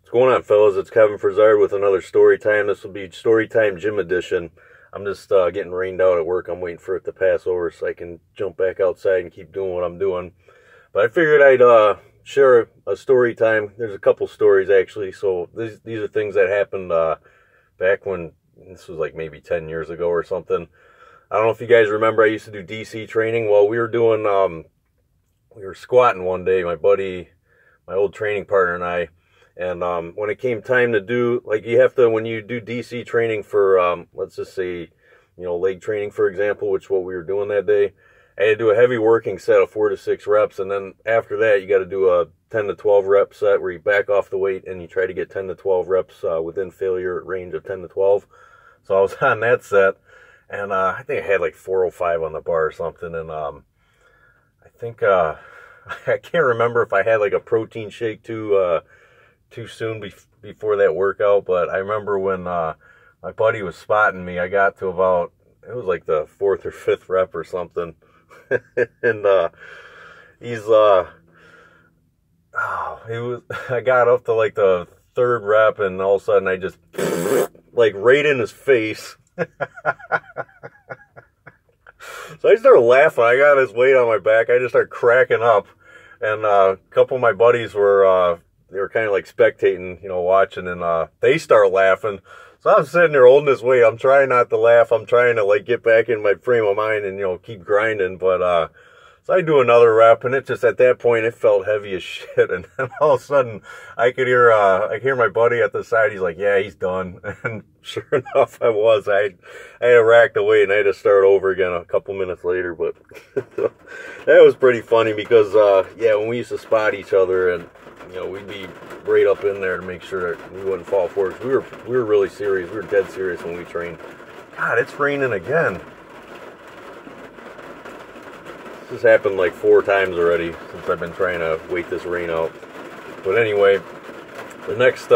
What's going on, fellas? It's Kevin Frasard with another story time. This will be story time gym edition. I'm just getting rained out at work. I'm waiting for it to pass over so I can jump back outside and keep doing what I'm doing. But I figured I'd share a story time. There's a couple stories actually. So these are things that happened back when this was like maybe 10 years ago or something. I don't know if you guys remember. I used to do DC training. Well, we were doing we were squatting one day. My buddy, my old training partner, and I. And when it came time to do, like, you have to, when you do DC training for, let's just say, leg training, for example, which is what we were doing that day, I had to do a heavy working set of 4 to 6 reps. And then after that, you got to do a 10 to 12 rep set where you back off the weight and you try to get 10 to 12 reps within failure range of 10 to 12. So I was on that set, and I think I had like 405 on the bar or something. And I think, I can't remember if I had like a protein shake too soon before that workout, but I remember when my buddy was spotting me, I got to about, it was like the 4th or 5th rep or something, and I got up to like the 3rd rep, and all of a sudden I just, like, right in his face. So I started laughing. I got his weight on my back. I just started cracking up, and a couple of my buddies were, they were kind of like spectating, watching, and they start laughing. So I'm sitting there holding this weight. I'm trying not to laugh. I'm trying to like get back in my frame of mind and, keep grinding. But so I do another rep, and it just, at that point, it felt heavy as shit. And then all of a sudden I could hear my buddy at the side. He's like, "Yeah, he's done." And sure enough, I was. I had to rack the weight, and I had to start over again a couple minutes later. But that was pretty funny because, yeah, when we used to spot each other, and we'd be right up in there to make sure that we wouldn't fall forward. We were really serious. We were dead serious when we trained. God, it's raining again. This has happened like 4 times already since I've been trying to wait this rain out. But anyway, the next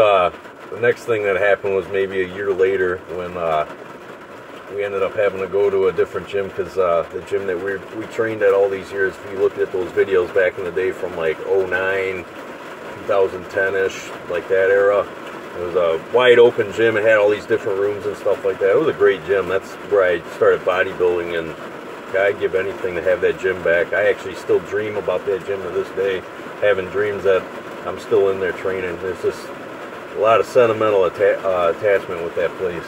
thing that happened was maybe a year later when we ended up having to go to a different gym because the gym that we trained at all these years, if you looked at those videos back in the day from like 09, 2010-ish, like that era, it was a wide open gym. It had all these different rooms and stuff like that. It was a great gym. That's where I started bodybuilding, and I'd give anything to have that gym back. I actually still dream about that gym to this day, having dreams that I'm still in there training. There's just a lot of sentimental attachment with that place.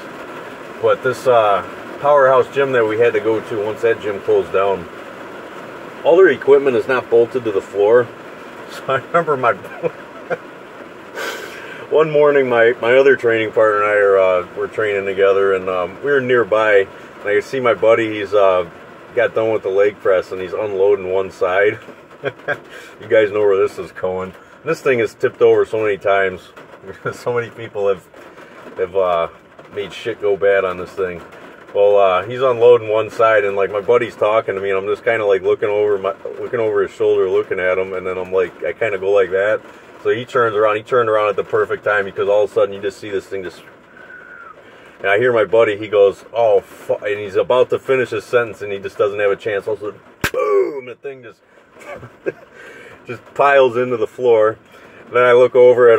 But this powerhouse gym that we had to go to, once that gym closed down, all their equipment is not bolted to the floor. So I remember one morning, my other training partner and I were training together, and we were nearby, and I could see my buddy. He's got done with the leg press, and he's unloading one side. You guys know where this is going. This thing is tipped over so many times. So many people have made shit go bad on this thing. Well, he's unloading one side, and like my buddy's talking to me, and I'm just kind of like looking over his shoulder, looking at him, and then I'm like, I kind of go like that. So he turns around. He turned around at the perfect time because all of a sudden you just see this thing just. And I hear my buddy. He goes, "Oh, fuck," and he's about to finish his sentence, and he just doesn't have a chance. All of a sudden, boom! The thing just just piles into the floor. Then I look over at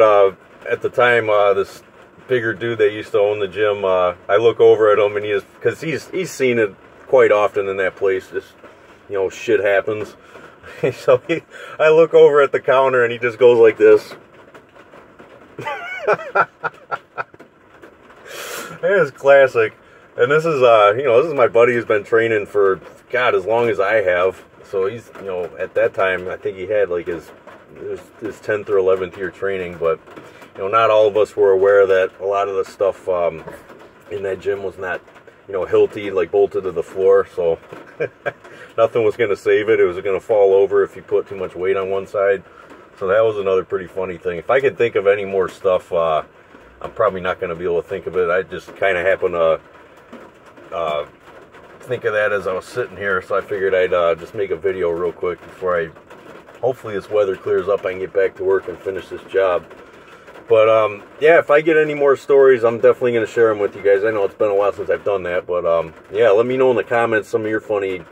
the time this bigger dude that used to own the gym. I look over at him, and because he's seen it quite often in that place. Just shit happens. So I look over at the counter, and he just goes like this. It is classic. And this is this is my buddy who's been training for God as long as I have. So he's at that time I think he had like his 10th or 11th year training, but not all of us were aware that a lot of the stuff in that gym was not, hilty, like bolted to the floor. So nothing was going to save it. It was going to fall over if you put too much weight on one side. So that was another pretty funny thing. If I could think of any more stuff, I'm probably not going to be able to think of it. I just kind of happened to think of that as I was sitting here. So I figured I'd just make a video real quick before hopefully this weather clears up. I can get back to work and finish this job. But yeah, if I get any more stories, I'm definitely going to share them with you guys. I know it's been a while since I've done that, but yeah, let me know in the comments some of your funny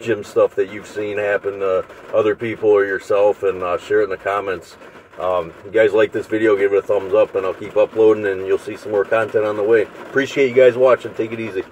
gym stuff that you've seen happen to other people or yourself, and share it in the comments. If you guys like this video, give it a thumbs up, and I'll keep uploading, and you'll see some more content on the way. Appreciate you guys watching. Take it easy.